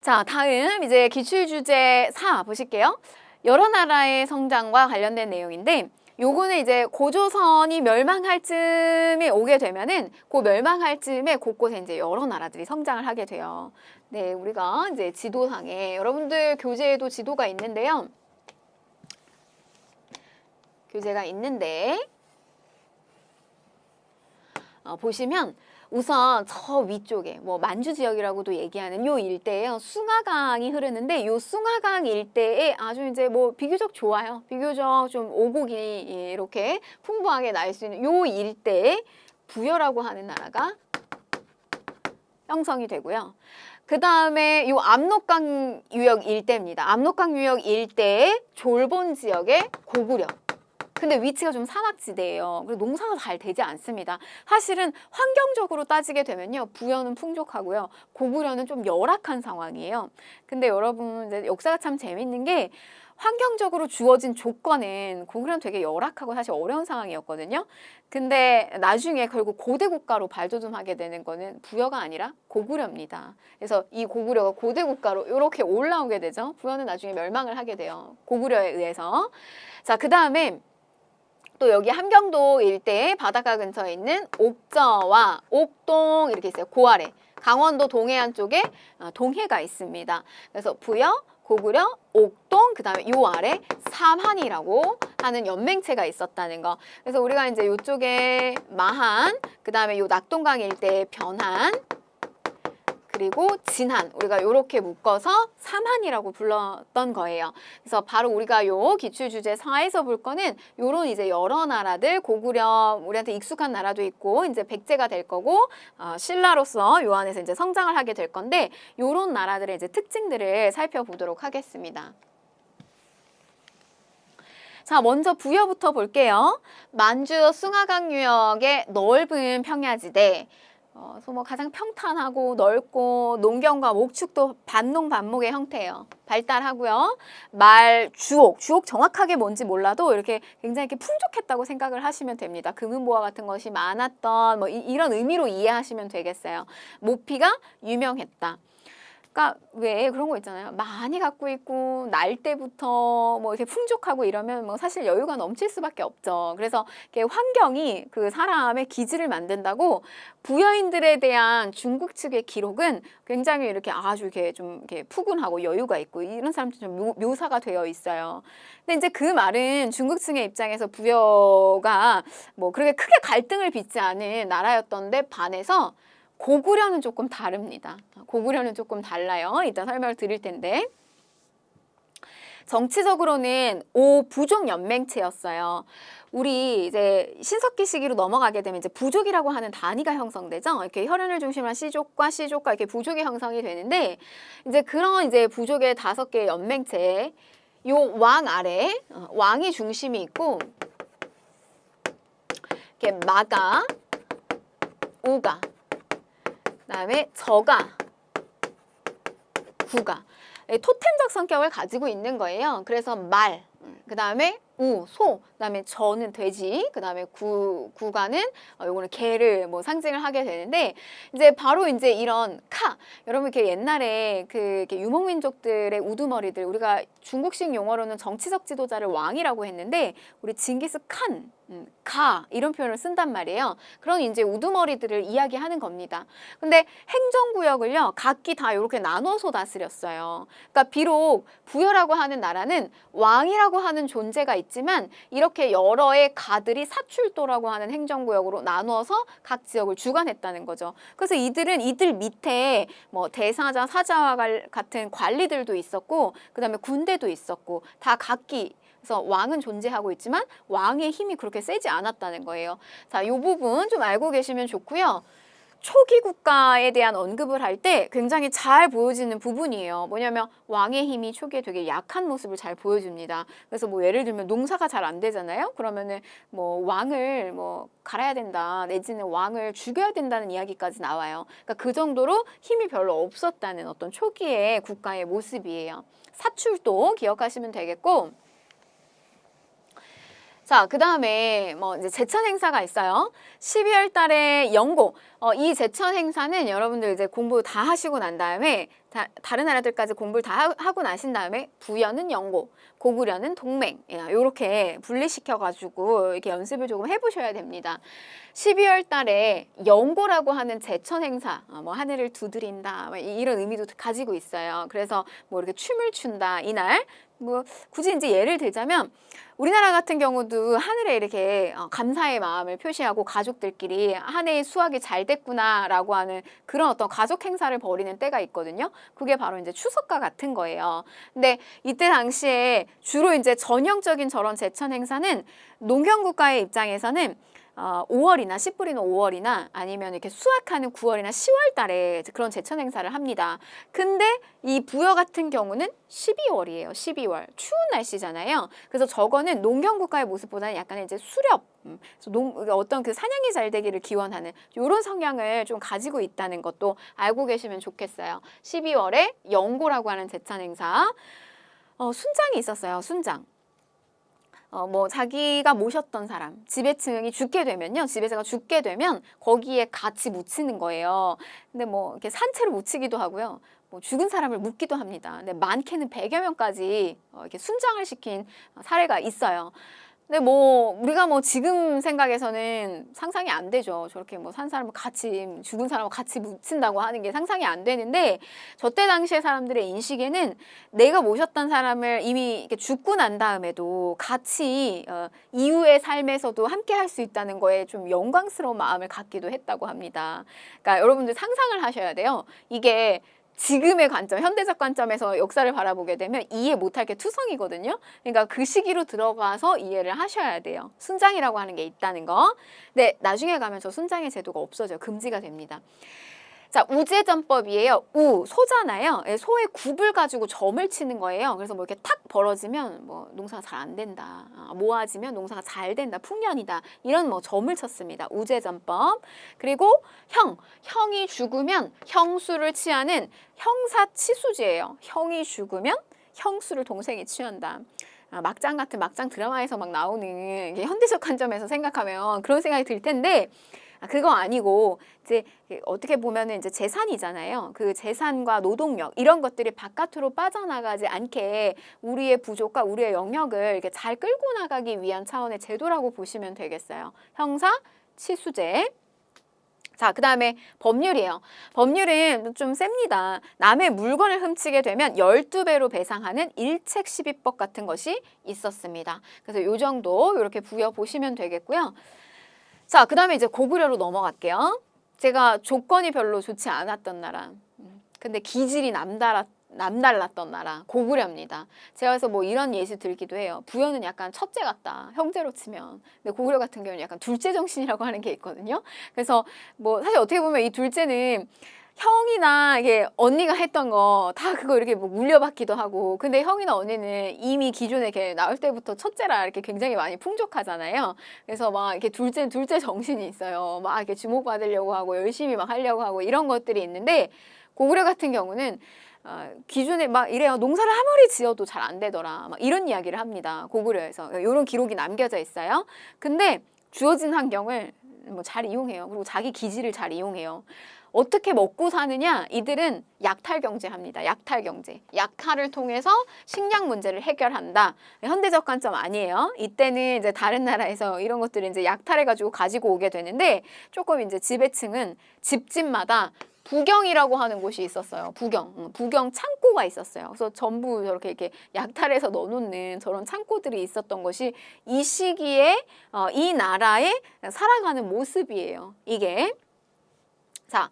자, 다음 이제 기출주제 4 보실게요. 여러 나라의 성장과 관련된 내용인데 요거는 이제 고조선이 멸망할 쯤에 오게 되면은 그 멸망할 쯤에 곳곳에 이제 여러 나라들이 성장을 하게 돼요. 네, 우리가 이제 지도상에 여러분들 교재에도 지도가 있는데요. 교재가 있는데 보시면 우선 저 위쪽에 뭐 만주 지역이라고도 얘기하는 요 일대에요. 숭하강이 흐르는데 요 숭하강 일대에 아주 이제 뭐 비교적 좋아요. 비교적 좀 오곡이 이렇게 풍부하게 날 수 있는 요 일대에 부여라고 하는 나라가 형성이 되고요. 그 다음에 요 압록강 유역 일대입니다. 압록강 유역 일대의 졸본 지역의 고구려. 근데 위치가 좀 산악지대예요. 그래서 농사가 잘 되지 않습니다. 사실은 환경적으로 따지게 되면요. 부여는 풍족하고요. 고구려는 좀 열악한 상황이에요. 근데 여러분 이제 역사가 참 재밌는 게 환경적으로 주어진 조건은 고구려는 되게 열악하고 사실 어려운 상황이었거든요. 근데 나중에 결국 고대 국가로 발돋움하게 되는 거는 부여가 아니라 고구려입니다. 그래서 이 고구려가 고대 국가로 이렇게 올라오게 되죠. 부여는 나중에 멸망을 하게 돼요. 고구려에 의해서. 자, 그 다음에 또 여기 함경도 일대에 바닷가 근처에 있는 옥저와 옥동 이렇게 있어요. 그 아래 강원도 동해안 쪽에 동해가 있습니다. 그래서 부여, 고구려, 옥동, 그 다음에 요 아래 삼한이라고 하는 연맹체가 있었다는 거. 그래서 우리가 이제 요쪽에 마한, 그 다음에 요 낙동강 일대의 변한, 그리고 진한, 우리가 요렇게 묶어서 삼한이라고 불렀던 거예요. 그래서 바로 우리가 요 기출주제 4에서 볼 거는 요런 이제 여러 나라들, 고구려, 우리한테 익숙한 나라도 있고 이제 백제가 될 거고 신라로서 요 안에서 이제 성장을 하게 될 건데 요런 나라들의 이제 특징들을 살펴보도록 하겠습니다. 자, 먼저 부여부터 볼게요. 만주 숭하강 유역의 넓은 평야지대, 그래서 뭐 가장 평탄하고 넓고 농경과 목축도 반농반목의 형태예요. 발달하고요. 주옥 정확하게 뭔지 몰라도 이렇게 굉장히 이렇게 풍족했다고 생각을 하시면 됩니다. 금은보화 같은 것이 많았던 뭐 이런 의미로 이해하시면 되겠어요. 모피가 유명했다. 그러니까 왜 그런 거 있잖아요. 많이 갖고 있고 날 때부터 뭐 이렇게 풍족하고 이러면 뭐 사실 여유가 넘칠 수밖에 없죠. 그래서 이렇게 환경이 그 사람의 기질을 만든다고 부여인들에 대한 중국 측의 기록은 굉장히 이렇게 아주 이렇게 좀 이렇게 푸근하고 여유가 있고 이런 사람들 좀 묘사가 되어 있어요. 근데 이제 그 말은 중국 측의 입장에서 부여가 뭐 그렇게 크게 갈등을 빚지 않은 나라였던데 반해서 고구려는 조금 다릅니다. 고구려는 조금 달라요. 이따 설명을 드릴 텐데. 정치적으로는 5부족 연맹체였어요. 우리 이제 신석기 시기로 넘어가게 되면 이제 부족이라고 하는 단위가 형성되죠. 이렇게 혈연을 중심으로 한 시족과 시족과 이렇게 부족이 형성이 되는데 이제 그런 이제 부족의 5개의 연맹체, 요 왕 아래 왕이 중심이 있고 이렇게 마가, 우가, 그다음에 저가, 구가 토템적 성격을 가지고 있는 거예요. 그래서 말, 그다음에 소, 그다음에 저는 돼지, 그다음에 구가는 요거는 개를 뭐 상징을 하게 되는데 이제 바로 이제 이런 여러분 이렇게 옛날에 그 이렇게 유목민족들의 우두머리들 우리가 중국식 용어로는 정치적 지도자를 왕이라고 했는데 우리 징기스 칸 이런 표현을 쓴단 말이에요. 그런 이제 우두머리들을 이야기하는 겁니다. 근데 행정구역을요, 각기 다 이렇게 나눠서 다스렸어요. 그러니까 비록 부여라고 하는 나라는 왕이라고 하는 존재가 있지만 이렇게 여러의 가들이 사출도라고 하는 행정구역으로 나누어서 각 지역을 주관했다는 거죠. 그래서 이들은 이들 밑에 뭐 대사자, 사자와 같은 관리들도 있었고, 그 다음에 군대도 있었고, 다 각기 그래서 왕은 존재하고 있지만 왕의 힘이 그렇게 세지 않았다는 거예요. 자, 이 부분 좀 알고 계시면 좋고요. 초기 국가에 대한 언급을 할 때 굉장히 잘 보여지는 부분이에요. 뭐냐면 왕의 힘이 초기에 되게 약한 모습을 잘 보여줍니다. 그래서 뭐 예를 들면 농사가 잘 안 되잖아요. 그러면은 뭐 왕을 뭐 갈아야 된다, 내지는 왕을 죽여야 된다는 이야기까지 나와요. 그러니까 그 정도로 힘이 별로 없었다는 어떤 초기의 국가의 모습이에요. 사출도 기억하시면 되겠고. 자, 그 다음에 뭐 이제 제천 행사가 있어요. 12월 달에 영고. 이 제천 행사는 여러분들 이제 공부 다 하시고 난 다음에 다른 나라들까지 공부를 다 하고 나신 다음에 부여는 연고, 고구려는 동맹 이렇게 분리시켜가지고 이렇게 연습을 조금 해보셔야 됩니다. 12월 달에 연고라고 하는 제천 행사, 뭐 하늘을 두드린다 이런 의미도 가지고 있어요. 그래서 뭐 이렇게 춤을 춘다 이날 뭐 굳이 이제 예를 들자면 우리나라 같은 경우도 하늘에 이렇게 감사의 마음을 표시하고 가족들끼리 한 해의 수확이 잘 됐구나라고 하는 그런 어떤 가족 행사를 벌이는 때가 있거든요. 그게 바로 이제 추석과 같은 거예요. 근데 이때 당시에 주로 이제 전형적인 저런 제천 행사는 농경국가의 입장에서는 5월이나 씨 뿌리는 5월이나 아니면 이렇게 수확하는 9월이나 10월 달에 그런 제천 행사를 합니다. 근데 이 부여 같은 경우는 12월이에요. 12월. 추운 날씨잖아요. 그래서 저거는 농경국가의 모습보다는 약간 이제 수렵, 어떤 그 사냥이 잘 되기를 기원하는 이런 성향을 좀 가지고 있다는 것도 알고 계시면 좋겠어요. 12월에 연고라고 하는 제천 행사. 순장이 있었어요. 순장. 뭐 자기가 모셨던 사람, 지배층이 죽게 되면요. 지배자가 죽게 되면 거기에 같이 묻히는 거예요. 근데 뭐 이렇게 산채로 묻히기도 하고요. 뭐 죽은 사람을 묻기도 합니다. 근데 많게는 100여 명까지 이렇게 순장을 시킨 사례가 있어요. 근데 뭐 우리가 뭐 지금 생각에서는 상상이 안 되죠. 저렇게 뭐 산 사람을 같이 죽은 사람을 같이 묻힌다고 하는 게 상상이 안 되는데 저때 당시의 사람들의 인식에는 내가 모셨던 사람을 이미 이렇게 죽고 난 다음에도 같이 이후의 삶에서도 함께 할 수 있다는 거에 좀 영광스러운 마음을 갖기도 했다고 합니다. 그러니까 여러분들 상상을 하셔야 돼요. 이게 지금의 관점, 현대적 관점에서 역사를 바라보게 되면 이해 못할 게 투성이거든요. 그러니까 그 시기로 들어가서 이해를 하셔야 돼요. 순장이라고 하는 게 있다는 거. 근데 나중에 가면 저 순장의 제도가 없어져요. 금지가 됩니다. 자, 우제전법이에요. 소잖아요. 소의 굽을 가지고 점을 치는 거예요. 그래서 뭐 이렇게 탁 벌어지면 뭐 농사가 잘 안 된다. 모아지면 농사가 잘 된다. 풍년이다. 이런 뭐 점을 쳤습니다. 우제전법. 그리고 형이 죽으면 형수를 취하는 형사치수제예요. 형이 죽으면 형수를 동생이 취한다. 막장 같은 막장 드라마에서 막 나오는 현대적 관점에서 생각하면 그런 생각이 들 텐데 그거 아니고 이제 어떻게 보면은 이제 재산이잖아요. 그 재산과 노동력 이런 것들이 바깥으로 빠져나가지 않게 우리의 부족과 우리의 영역을 이렇게 잘 끌고 나가기 위한 차원의 제도라고 보시면 되겠어요. 형사 치수제. 자, 그 다음에 법률이에요. 법률은 좀 셉니다. 남의 물건을 훔치게 되면 12배로 배상하는 일책시비법 같은 것이 있었습니다. 그래서 요 정도 이렇게 부여 보시면 되겠고요. 자, 그 다음에 이제 고구려로 넘어갈게요. 제가 조건이 별로 좋지 않았던 나라. 근데 기질이 남달랐던 나라. 고구려입니다. 제가 그래서 뭐 이런 예시 들기도 해요. 부여는 약간 첫째 같다. 형제로 치면. 근데 고구려 같은 경우는 약간 둘째 정신이라고 하는 게 있거든요. 그래서 뭐 사실 어떻게 보면 이 둘째는 형이나 이게 언니가 했던 거 다 그거 이렇게 뭐 물려받기도 하고 근데 형이나 언니는 이미 기존에 이렇게 나올 때부터 첫째라 이렇게 굉장히 많이 풍족하잖아요. 그래서 막 이렇게 둘째는 둘째 정신이 있어요. 막 이렇게 주목받으려고 하고 열심히 막 하려고 하고 이런 것들이 있는데 고구려 같은 경우는 기존에 막 이래요. 농사를 아무리 지어도 잘 안 되더라. 막 이런 이야기를 합니다. 고구려에서. 이런 기록이 남겨져 있어요. 근데 주어진 환경을 뭐 잘 이용해요. 그리고 자기 기질을 잘 이용해요. 어떻게 먹고 사느냐? 이들은 약탈 경제합니다. 약탈 경제. 약탈을 통해서 식량 문제를 해결한다. 현대적 관점 아니에요. 이때는 이제 다른 나라에서 이런 것들을 이제 약탈해가지고 가지고 오게 되는데 조금 이제 지배층은 집집마다 부경이라고 하는 곳이 있었어요. 부경 창고가 있었어요. 그래서 전부 저렇게 이렇게 약탈해서 넣어놓는 저런 창고들이 있었던 것이 이 시기에 이 나라의 살아가는 모습이에요. 이게. 자,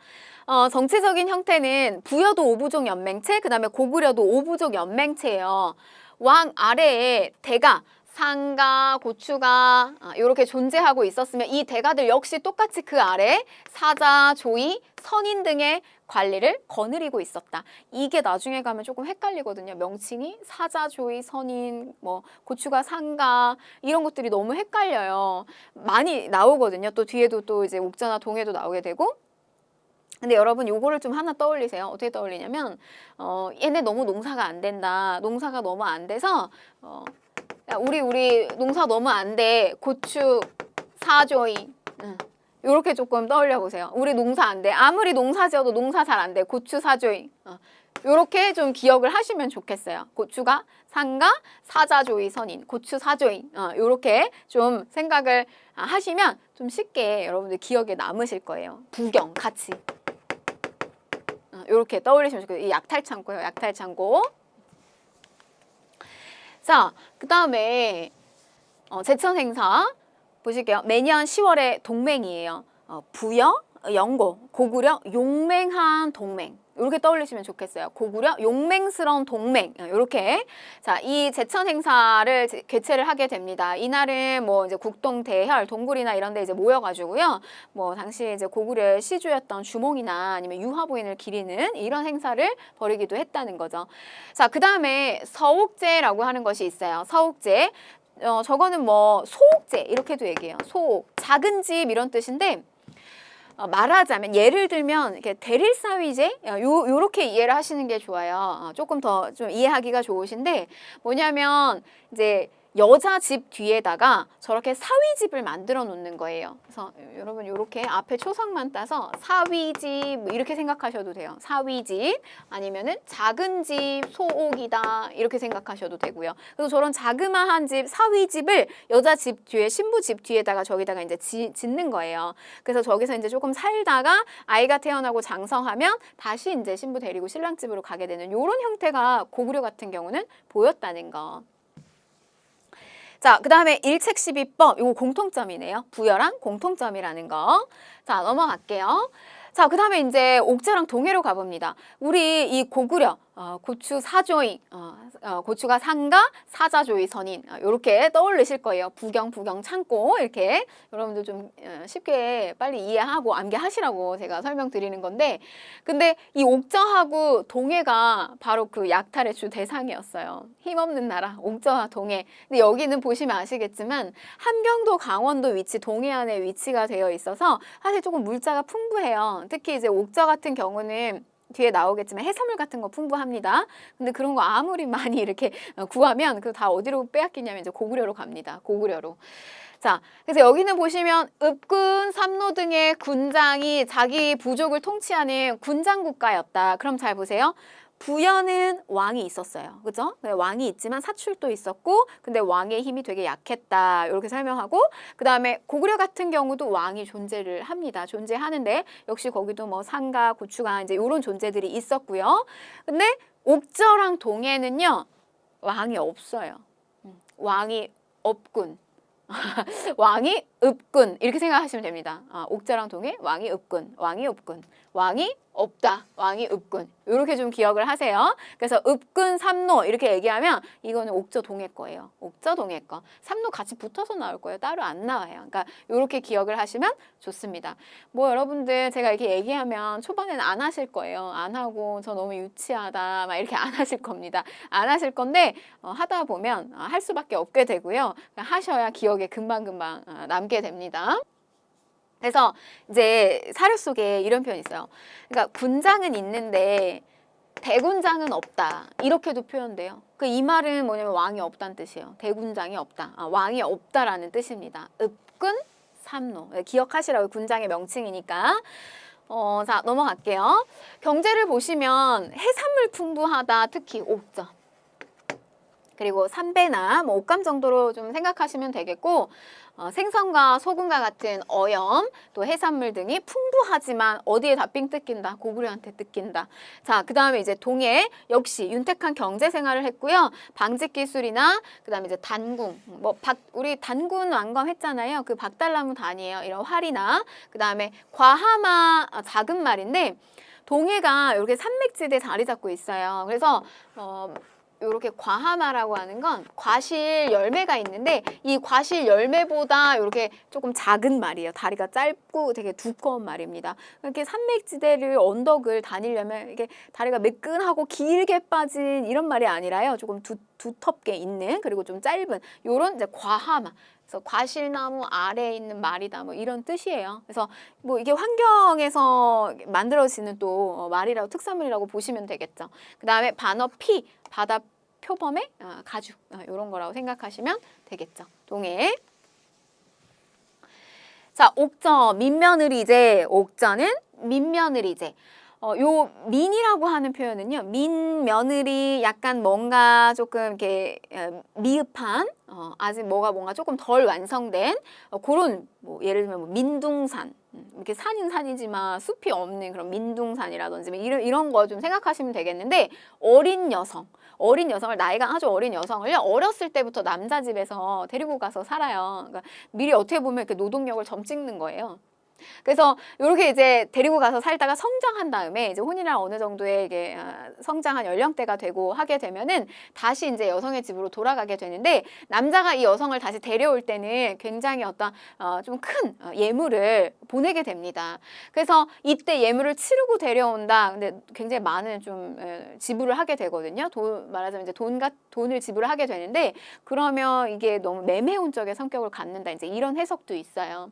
정치적인 형태는 부여도 오부족 연맹체, 그 다음에 고구려도 오부족 연맹체예요. 왕 아래에 대가, 상가, 고추가 이렇게 존재하고 있었으면 이 대가들 역시 똑같이 그 아래 사자, 조이, 선인 등의 관리를 거느리고 있었다. 이게 나중에 가면 조금 헷갈리거든요. 명칭이 사자, 조이, 선인, 뭐 고추가, 상가 이런 것들이 너무 헷갈려요. 많이 나오거든요. 또 뒤에도 또 이제 옥자나 동해도 나오게 되고. 근데 여러분 요거를 좀 하나 떠올리세요. 어떻게 떠올리냐면 얘네 너무 농사가 안 된다. 농사가 너무 안 돼서 야, 우리 농사 너무 안 돼. 고추 사조이. 요렇게 조금 떠올려 보세요. 우리 농사 안 돼. 아무리 농사 지어도 농사 잘 안 돼. 고추 사조이. 요렇게 좀 기억을 하시면 좋겠어요. 고추가 상가, 사자조의 선인, 고추 사조인. 요렇게 좀 생각을 하시면 좀 쉽게 여러분들 기억에 남으실 거예요. 부경 같이. 요렇게 떠올리시면 좋겠어요. 이 약탈창고예요. 약탈창고. 자, 그 다음에 제천행사 보실게요. 매년 10월에 동맹이에요. 부여, 영고, 고구려, 용맹한 동맹. 이렇게 떠올리시면 좋겠어요. 고구려, 용맹스러운 동맹. 이렇게. 자, 이 제천 행사를 개최를 하게 됩니다. 이날은 뭐 이제 국동, 대혈, 동굴이나 이런 데 이제 모여가지고요. 뭐 당시 이제 고구려의 시주였던 주몽이나 아니면 유화부인을 기리는 이런 행사를 벌이기도 했다는 거죠. 자, 그 다음에 서옥제라고 하는 것이 있어요. 서옥제. 저거는 뭐 소옥제 이렇게도 얘기해요. 소옥. 작은 집 이런 뜻인데 말하자면 예를 들면 이렇게 대릴사위제 요렇게 이해를 하시는 게 좋아요. 조금 더 좀 이해하기가 좋으신데 뭐냐면 이제 여자 집 뒤에다가 저렇게 사위집을 만들어 놓는 거예요. 그래서 여러분 이렇게 앞에 초성만 따서 사위집 뭐 이렇게 생각하셔도 돼요. 사위집 아니면은 작은 집 소옥이다 이렇게 생각하셔도 되고요. 그래서 저런 자그마한 집 사위집을 여자 집 뒤에 신부 집 뒤에다가 저기다가 이제 짓는 거예요. 그래서 저기서 이제 조금 살다가 아이가 태어나고 장성하면 다시 이제 신부 데리고 신랑 집으로 가게 되는 이런 형태가 고구려 같은 경우는 보였다는 거. 자, 그 다음에 일책십이법, 이거 공통점이네요. 부여랑 공통점이라는 거. 자, 넘어갈게요. 자, 그 다음에 이제 옥자랑 동해로 가봅니다. 우리 이 고구려, 고추 사조인, 고추가 상가, 사자조의 선인 이렇게 떠올리실 거예요. 부경 창고 이렇게 여러분들 좀 쉽게 빨리 이해하고 암기하시라고 제가 설명드리는 건데 근데 이 옥저하고 동해가 바로 그 약탈의 주 대상이었어요. 힘없는 나라 옥저와 동해. 근데 여기는 보시면 아시겠지만 함경도 강원도 위치 동해안에 위치가 되어 있어서 사실 조금 물자가 풍부해요. 특히 이제 옥저 같은 경우는 뒤에 나오겠지만 해산물 같은 거 풍부합니다. 근데 그런 거 아무리 많이 이렇게 구하면 그 다 어디로 빼앗기냐면 이제 고구려로 갑니다. 고구려로. 자, 그래서 여기는 보시면 읍군, 삼로 등의 군장이 자기 부족을 통치하는 군장 국가였다. 그럼 잘 보세요. 부여는 왕이 있었어요. 그죠? 왕이 있지만 사출도 있었고 근데 왕의 힘이 되게 약했다. 이렇게 설명하고 그 다음에 고구려 같은 경우도 왕이 존재를 합니다. 존재하는데 역시 거기도 뭐 상가, 고추가 이제 이런 존재들이 있었고요. 근데 옥저랑 동해는요. 왕이 없어요. 왕이 없군. 왕이 읍군 이렇게 생각하시면 됩니다. 옥자랑 동해 왕이 읍군, 왕이 없군, 왕이 없다, 왕이 읍군 이렇게 좀 기억을 하세요. 그래서 읍군 삼로 이렇게 얘기하면 이거는 옥저 동해 거예요. 옥저 동해 거. 삼로 같이 붙어서 나올 거예요. 따로 안 나와요. 그러니까 이렇게 기억을 하시면 좋습니다. 뭐 여러분들 제가 이렇게 얘기하면 초반에는 안 하실 거예요. 안 하고 저 너무 유치하다 막 이렇게 안 하실 겁니다. 안 하실 건데 하다 보면 할 수밖에 없게 되고요. 하셔야 기억에 금방금방 남게 됩니다. 그래서 이제 사료 속에 이런 표현이 있어요. 그러니까 군장은 있는데 대군장은 없다. 이렇게도 표현돼요. 이 말은 뭐냐면 왕이 없다는 뜻이에요. 대군장이 없다. 왕이 없다라는 뜻입니다. 읍군 삼로. 기억하시라고 군장의 명칭이니까. 자, 넘어갈게요. 경제를 보시면 해산물 풍부하다. 특히 옥저. 그리고 삼배나 뭐 옥감 정도로 좀 생각하시면 되겠고 생선과 소금과 같은 어염 또 해산물 등이 풍부하지만 어디에 다 삥 뜯긴다? 고구려한테 뜯긴다. 자, 그 다음에 이제 동해 역시 윤택한 경제 생활을 했고요. 방직 기술이나 그 다음에 이제 단궁 우리 단군 왕검 했잖아요. 그 박달나무 단이에요. 이런 활이나 그 다음에 과하마 작은 말인데 동해가 이렇게 산맥지대에 자리 잡고 있어요. 그래서 이렇게 과하마라고 하는 건 과실 열매가 있는데 이 과실 열매보다 이렇게 조금 작은 말이에요. 다리가 짧고 되게 두꺼운 말입니다. 이렇게 산맥지대를 언덕을 다니려면 이게 다리가 매끈하고 길게 빠진 이런 말이 아니라요. 조금 두텁게 있는 그리고 좀 짧은 이런 이제 과하마. 그래서 과실나무 아래에 있는 말이다 뭐 이런 뜻이에요. 그래서 뭐 이게 환경에서 만들어지는 또 말이라고 특산물이라고 보시면 되겠죠. 그 다음에 반어피 바다 표범의 가죽 이런 거라고 생각하시면 되겠죠. 동해. 자, 옥저 민며느리제. 옥저는 민며느리제. 요 민이라고 하는 표현은요. 민 며느리 약간 뭔가 조금 이렇게 미흡한 아직 뭔가 조금 덜 완성된 그런 뭐 예를 들면 뭐 민둥산 이렇게 산인 산이지만 숲이 없는 그런 민둥산이라든지 뭐 이런 거 좀 생각하시면 되겠는데 어린 여성을 나이가 아주 어린 여성을요 어렸을 때부터 남자 집에서 데리고 가서 살아요. 그러니까 미리 어떻게 보면 이렇게 노동력을 점 찍는 거예요. 그래서 이렇게 이제 데리고 가서 살다가 성장한 다음에 이제 혼인이랑 어느 정도의 이게 성장한 연령대가 되고 하게 되면은 다시 이제 여성의 집으로 돌아가게 되는데 남자가 이 여성을 다시 데려올 때는 굉장히 어떤 좀 큰 예물을 보내게 됩니다. 그래서 이때 예물을 치르고 데려온다. 근데 굉장히 많은 좀 지불을 하게 되거든요. 말하자면 이제 돈을 지불을 하게 되는데 그러면 이게 너무 매매운적의 성격을 갖는다. 이제 이런 해석도 있어요.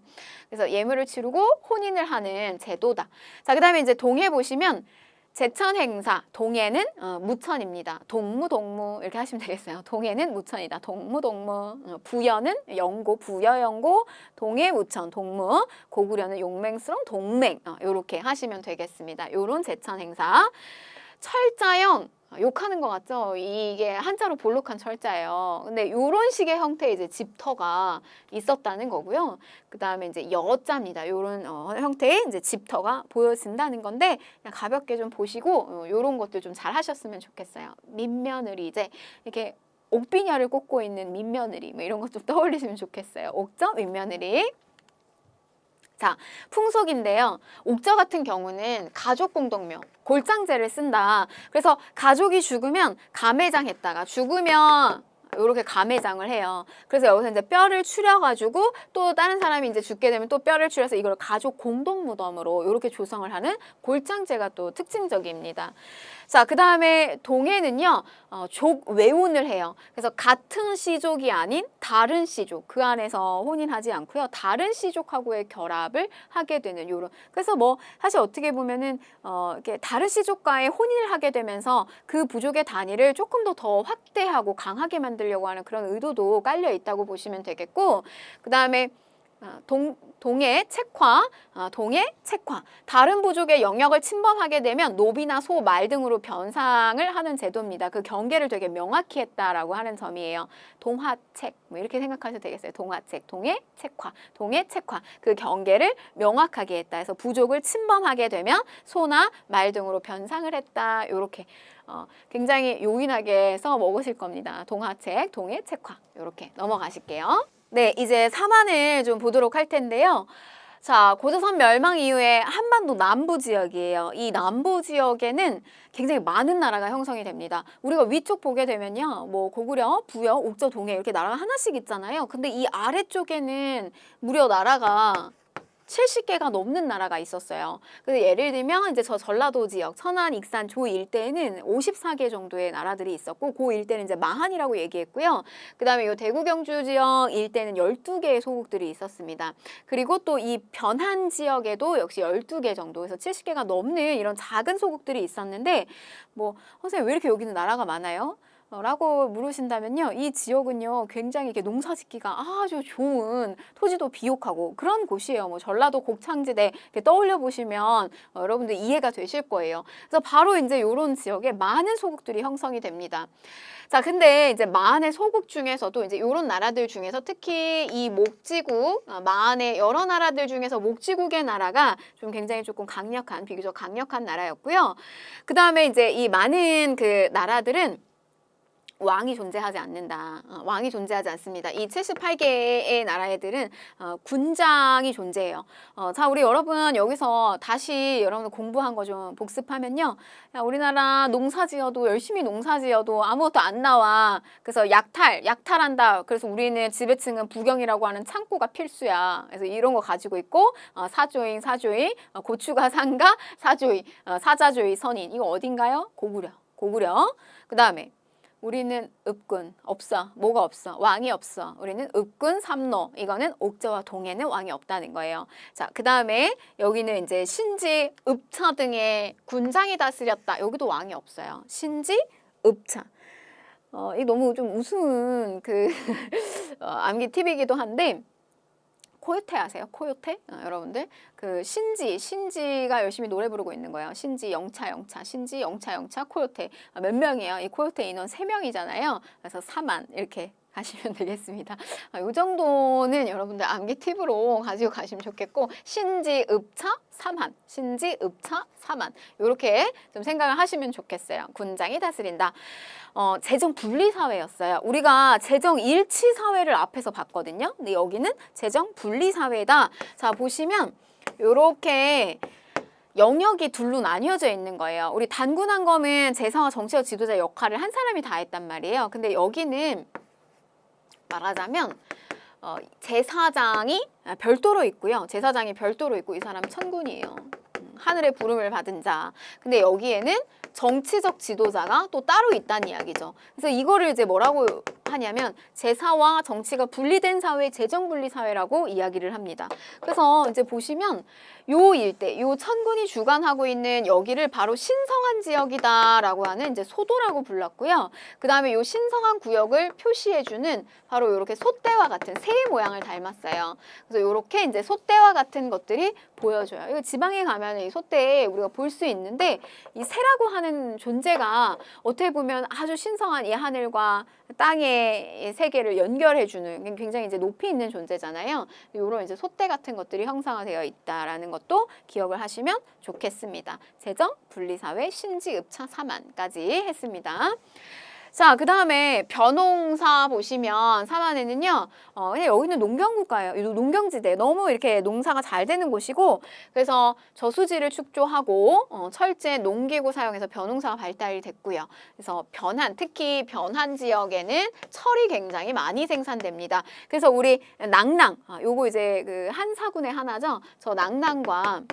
그래서 예물을 치르고 혼인을 하는 제도다. 자, 그다음에 이제 동해 보시면 제천 행사, 동해는 무천입니다. 동무 이렇게 하시면 되겠어요. 동해는 무천이다. 동무. 부여는 영고, 부여영고, 동해 무천, 동무. 고구려는 용맹스러운 동맹. 요렇게 하시면 되겠습니다. 요런 제천 행사. 철자형 욕하는 것 같죠? 이게 한자로 볼록한 철자예요. 근데 요런 식의 형태의 이제 집터가 있었다는 거고요. 그 다음에 이제 여자입니다. 요런 형태의 이제 집터가 보여진다는 건데 그냥 가볍게 좀 보시고 요런 것들 좀 잘 하셨으면 좋겠어요. 민며느리 이제 이렇게 옥비녀를 꽂고 있는 민며느리 뭐 이런 것 좀 떠올리시면 좋겠어요. 옥저 민며느리. 자, 풍속인데요. 옥저 같은 경우는 가족 공동묘, 골장제를 쓴다. 그래서 가족이 죽으면 가매장했다가 죽으면 이렇게 가매장을 해요. 그래서 여기서 이제 뼈를 추려가지고 또 다른 사람이 이제 죽게 되면 또 뼈를 추려서 이걸 가족 공동 무덤으로 이렇게 조성을 하는 골장제가 또 특징적입니다. 자, 그 다음에 동해는요, 족외혼을 해요. 그래서 같은 씨족이 아닌 다른 씨족, 그 안에서 혼인하지 않고요. 다른 씨족하고의 결합을 하게 되는 요런. 그래서 뭐 사실 어떻게 보면은 이렇게 다른 씨족과의 혼인을 하게 되면서 그 부족의 단위를 조금 더 확대하고 강하게 만들려고 하는 그런 의도도 깔려 있다고 보시면 되겠고, 그 다음에 동해 책화, 동해 책화. 다른 부족의 영역을 침범하게 되면 노비나 소, 말 등으로 변상을 하는 제도입니다. 그 경계를 되게 명확히 했다라고 하는 점이에요. 동화책, 뭐 이렇게 생각하셔도 되겠어요. 동화책, 동해 책화, 동해 책화. 그 경계를 명확하게 했다. 해서 부족을 침범하게 되면 소나 말 등으로 변상을 했다. 이렇게 굉장히 요긴하게 써 먹으실 겁니다. 동화책, 동해 책화. 이렇게 넘어가실게요. 네, 이제 사만을 좀 보도록 할 텐데요. 자, 고조선 멸망 이후에 한반도 남부 지역이에요. 이 남부 지역에는 굉장히 많은 나라가 형성이 됩니다. 우리가 위쪽 보게 되면요. 뭐 고구려, 부여, 옥저, 동해 이렇게 나라가 하나씩 있잖아요. 근데 이 아래쪽에는 무려 나라가 70개가 넘는 나라가 있었어요. 그래서 예를 들면 이제 저 전라도 지역, 천안, 익산, 조 일대에는 54개 정도의 나라들이 있었고 그 일대는 이제 마한이라고 얘기했고요. 그다음에 이 대구 경주 지역 일대는 12개의 소국들이 있었습니다. 그리고 또 이 변한 지역에도 역시 12개 정도, 그래서 70개가 넘는 이런 작은 소국들이 있었는데 뭐 선생님 왜 이렇게 여기는 나라가 많아요? 라고 물으신다면요. 이 지역은요. 굉장히 이렇게 농사짓기가 아주 좋은 토지도 비옥하고 그런 곳이에요. 뭐 전라도 곡창지대 이렇게 떠올려 보시면 여러분들 이해가 되실 거예요. 그래서 바로 이제 이런 지역에 많은 소국들이 형성이 됩니다. 자, 근데 이제 마한의 소국 중에서도 이제 이런 나라들 중에서 특히 이 목지국, 마한의 여러 나라들 중에서 목지국의 나라가 좀 굉장히 조금 강력한, 비교적 강력한 나라였고요. 그 다음에 이제 이 많은 그 나라들은 왕이 존재하지 않는다. 왕이 존재하지 않습니다. 이 78개의 나라들은 군장이 존재해요. 자, 우리 여러분 여기서 다시 여러분 공부한 거 좀 복습하면요. 야, 우리나라 농사지어도 열심히 농사지어도 아무것도 안 나와. 그래서 약탈한다. 그래서 우리는 지배층은 부경이라고 하는 창고가 필수야. 그래서 이런 거 가지고 있고 사조인, 고추가 상가, 사조이, 사자조이, 선인. 이거 어딘가요? 고구려. 그 다음에 우리는 읍군, 없어. 뭐가 없어? 왕이 없어. 우리는 읍군, 삼노. 이거는 옥저와 동해는 왕이 없다는 거예요. 자, 그 다음에 여기는 이제 신지, 읍차 등의 군장이 다스렸다. 여기도 왕이 없어요. 신지, 읍차. 이 너무 좀 우스운 그 암기 팁이기도 한데 코요테 아세요? 코요테? 여러분들 그 신지가 열심히 노래 부르고 있는 거예요. 신지 영차 신지 영차 코요테. 몇 명이에요? 이 코요테 인원 3명이잖아요. 그래서 4만 이렇게 가시면 되겠습니다. 이 정도는 여러분들 암기 팁으로 가지고 가시면 좋겠고, 신지읍차 3한, 신지읍차 3한 이렇게 좀 생각을 하시면 좋겠어요. 군장이 다스린다. 재정 분리 사회였어요. 우리가 재정 일치 사회를 앞에서 봤거든요. 근데 여기는 재정 분리 사회다. 자, 보시면 요렇게 영역이 둘로 나뉘어져 있는 거예요. 우리 단군한검은 재사와 정치와 지도자 역할을 한 사람이 다 했단 말이에요. 근데 여기는 말하자면 제사장이 별도로 있고요. 제사장이 별도로 있고 이 사람 천군이에요. 하늘의 부름을 받은 자. 근데 여기에는 정치적 지도자가 또 따로 있다는 이야기죠. 그래서 이거를 이제 뭐라고 하냐면 제사와 정치가 분리된 사회, 재정 분리 사회라고 이야기를 합니다. 그래서 이제 보시면 요 일대, 요 천군이 주관하고 있는 여기를 바로 신성한 지역이다라고 하는 이제 소도라고 불렀고요. 그 다음에 요 신성한 구역을 표시해주는 바로 이렇게 솥대와 같은 새의 모양을 닮았어요. 그래서 이렇게 이제 솥대와 같은 것들이 보여줘요. 이거 지방에 가면 이 솥대에 우리가 볼 수 있는데 이 새라고 하는 존재가 어떻게 보면 아주 신성한 이 하늘과 땅의 세계를 연결해주는 굉장히 이제 높이 있는 존재잖아요. 이런 이제 솥대 같은 것들이 형상화되어 있다라는 것도 기억을 하시면 좋겠습니다. 재정, 분리사회, 신지읍차, 사만까지 했습니다. 자, 그 다음에 벼농사 보시면 사만에는요, 그냥 여기는 농경국가예요. 농경지대. 너무 이렇게 농사가 잘 되는 곳이고, 그래서 저수지를 축조하고, 철제 농기구 사용해서 벼농사가 발달이 됐고요. 그래서 변한, 특히 변한 지역에는 철이 굉장히 많이 생산됩니다. 그래서 우리 낭랑, 요거 이제 그 한사군의 하나죠. 저 낭랑과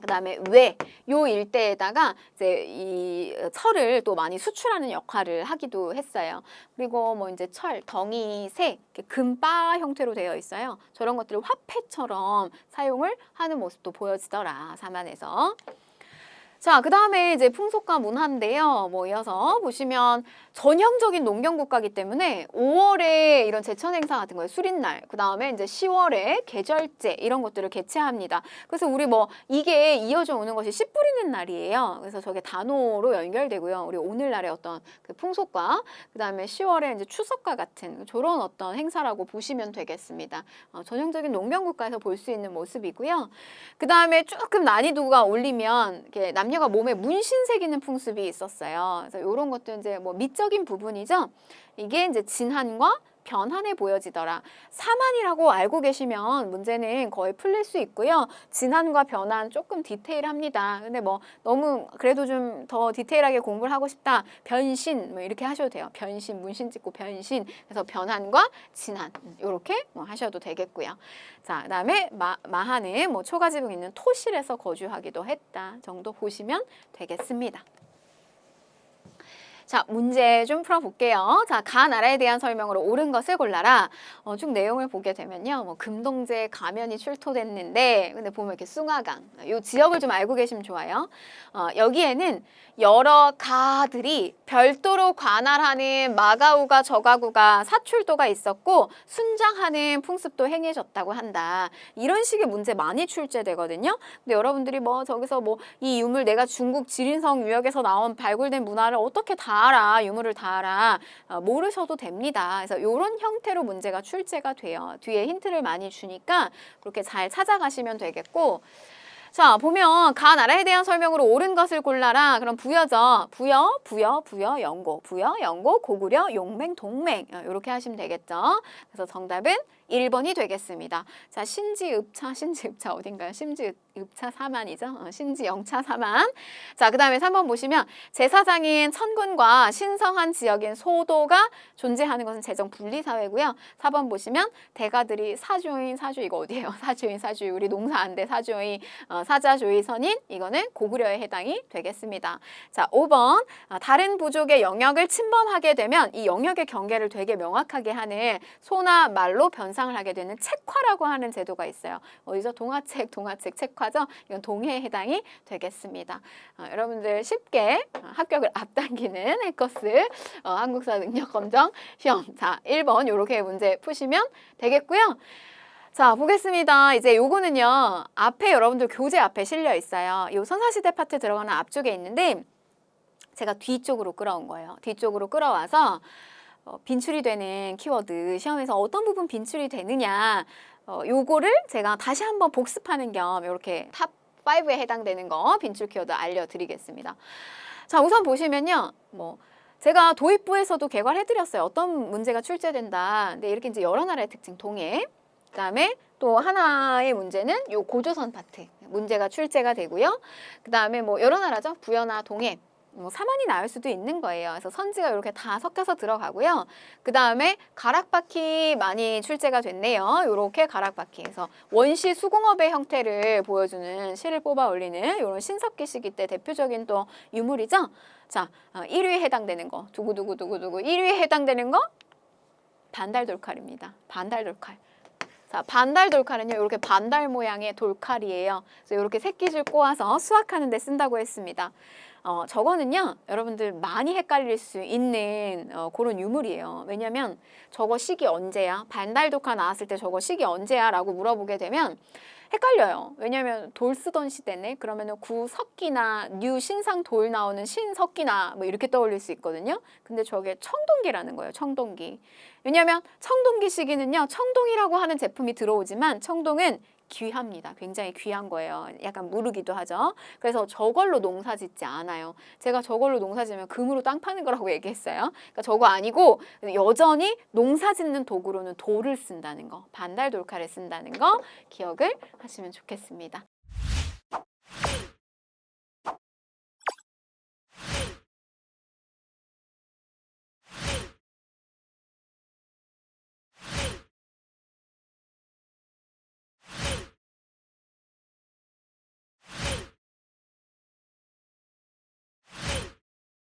그 다음에 요 일대에다가 이제 이 철을 또 많이 수출하는 역할을 하기도 했어요. 그리고 뭐 이제 철, 덩이, 새, 금바 형태로 되어 있어요. 저런 것들을 화폐처럼 사용을 하는 모습도 보여지더라, 사만에서. 자, 그 다음에 이제 풍속과 문화인데요. 뭐 이어서 보시면 전형적인 농경국가이기 때문에 5월에 이런 제천 행사 같은 거예요. 수린날. 그 다음에 이제 10월에 계절제 이런 것들을 개최합니다. 그래서 우리 뭐 이게 이어져 오는 것이 씨 뿌리는 날이에요. 그래서 저게 단오로 연결되고요. 우리 오늘날의 어떤 그 풍속과 그 다음에 10월에 이제 추석과 같은 저런 어떤 행사라고 보시면 되겠습니다. 전형적인 농경국가에서 볼 수 있는 모습이고요. 그 다음에 조금 난이도가 올리면 이렇게 남녀가 몸에 문신 새기는 풍습이 있었어요. 그래서 이런 것도 이제 뭐 미적인 부분이죠. 이게 이제 진한과 변한에 보여지더라. 사만이라고 알고 계시면 문제는 거의 풀릴 수 있고요. 진한과 변한 조금 디테일합니다. 근데 뭐 너무 그래도 좀 더 디테일하게 공부를 하고 싶다. 변신 뭐 이렇게 하셔도 돼요. 변신, 문신 찍고 변신. 그래서 변한과 진한 이렇게 뭐 하셔도 되겠고요. 자, 그다음에 마하는 뭐 초가지붕 있는 토실에서 거주하기도 했다 정도 보시면 되겠습니다. 자, 문제 좀 풀어볼게요. 자, 가 나라에 대한 설명으로 옳은 것을 골라라. 쭉 내용을 보게 되면요. 뭐 금동제 가면이 출토됐는데, 근데 보면 이렇게 숭화강, 이 지역을 좀 알고 계시면 좋아요. 여기에는 여러 가들이 별도로 관할하는 마가우가 저가구가 사출도가 있었고 순장하는 풍습도 행해졌다고 한다. 이런 식의 문제 많이 출제되거든요. 근데 여러분들이 뭐 저기서 뭐 이 유물 내가 중국 지린성 유역에서 나온 발굴된 문화를 어떻게 다 알아, 유물을 다 알아, 모르셔도 됩니다. 그래서 이런 형태로 문제가 출제가 돼요. 뒤에 힌트를 많이 주니까 그렇게 잘 찾아가시면 되겠고, 자, 보면 가 나라에 대한 설명으로 옳은 것을 골라라. 그럼 부여죠. 부여, 영고, 고구려, 용맹, 동맹. 이렇게 하시면 되겠죠. 그래서 정답은 1번이 되겠습니다. 자, 신지읍차 어딘가요? 신지읍차 사만이죠. 신지영차 사만. 자, 그 다음에 3번 보시면 제사장인 천군과 신성한 지역인 소도가 존재하는 것은 재정 분리사회고요. 4번 보시면 대가들이 사주인, 이거 어디예요? 사주인, 우리 농사 안 돼, 사주인, 사자주의 선인, 이거는 고구려에 해당이 되겠습니다. 자, 5번 다른 부족의 영역을 침범하게 되면 이 영역의 경계를 되게 명확하게 하는 소나 말로 변상을 하게 되는 책화라고 하는 제도가 있어요. 어디죠? 동화책 책화죠? 이건 동해에 해당이 되겠습니다. 여러분들 쉽게 합격을 앞당기는 해커스 한국사 능력검정 시험. 자, 1번 이렇게 문제 푸시면 되겠고요. 자, 보겠습니다. 이제 요거는요. 앞에 여러분들 교재 앞에 실려 있어요. 요 선사시대 파트 들어가는 앞쪽에 있는데 제가 뒤쪽으로 끌어온 거예요. 뒤쪽으로 끌어와서 빈출이 되는 키워드 시험에서 어떤 부분 빈출이 되느냐 요거를 제가 다시 한번 복습하는 겸 이렇게 탑 5에 해당되는 거 빈출 키워드 알려드리겠습니다. 자, 우선 보시면요. 제가 도입부에서도 개괄해드렸어요. 어떤 문제가 출제된다. 근데 이렇게 이제 여러 나라의 특징 동해. 그다음에 또 하나의 문제는 요 고조선 파트 문제가 출제가 되고요. 그다음에 여러 나라죠. 부여나 동해. 사만이 나올 수도 있는 거예요. 그래서 선지가 이렇게 다 섞여서 들어가고요. 그 다음에 가락바퀴 많이 출제가 됐네요. 이렇게 가락바퀴에서 원시 수공업의 형태를 보여주는 시를 뽑아 올리는 이런 신석기 시기 때 대표적인 또 유물이죠. 자, 1위에 해당되는 거 두구두구두구두구 1위에 해당되는 거 반달돌칼입니다. 반달돌칼. 자, 반달돌칼은요, 이렇게 반달 모양의 돌칼이에요. 그래서 이렇게 새끼줄 꼬아서 수확하는 데 쓴다고 했습니다. 저거는요, 여러분들 많이 헷갈릴 수 있는 그런 유물이에요. 왜냐면 저거 시기 언제야? 반달돌칼 나왔을 때 저거 시기 언제야? 라고 물어보게 되면 헷갈려요. 왜냐면 돌 쓰던 시대네. 그러면은 구석기나 뉴 신상 돌 나오는 신석기나 이렇게 떠올릴 수 있거든요. 근데 저게 청동기라는 거예요. 청동기. 왜냐면 청동기 시기는요. 청동이라고 하는 제품이 들어오지만 청동은 귀합니다. 굉장히 귀한 거예요. 약간 무르기도 하죠. 그래서 저걸로 농사 짓지 않아요. 제가 저걸로 농사 지으면 금으로 땅 파는 거라고 얘기했어요. 그러니까 저거 아니고 여전히 농사 짓는 도구로는 돌을 쓴다는 거, 반달돌칼을 쓴다는 거 기억을 하시면 좋겠습니다.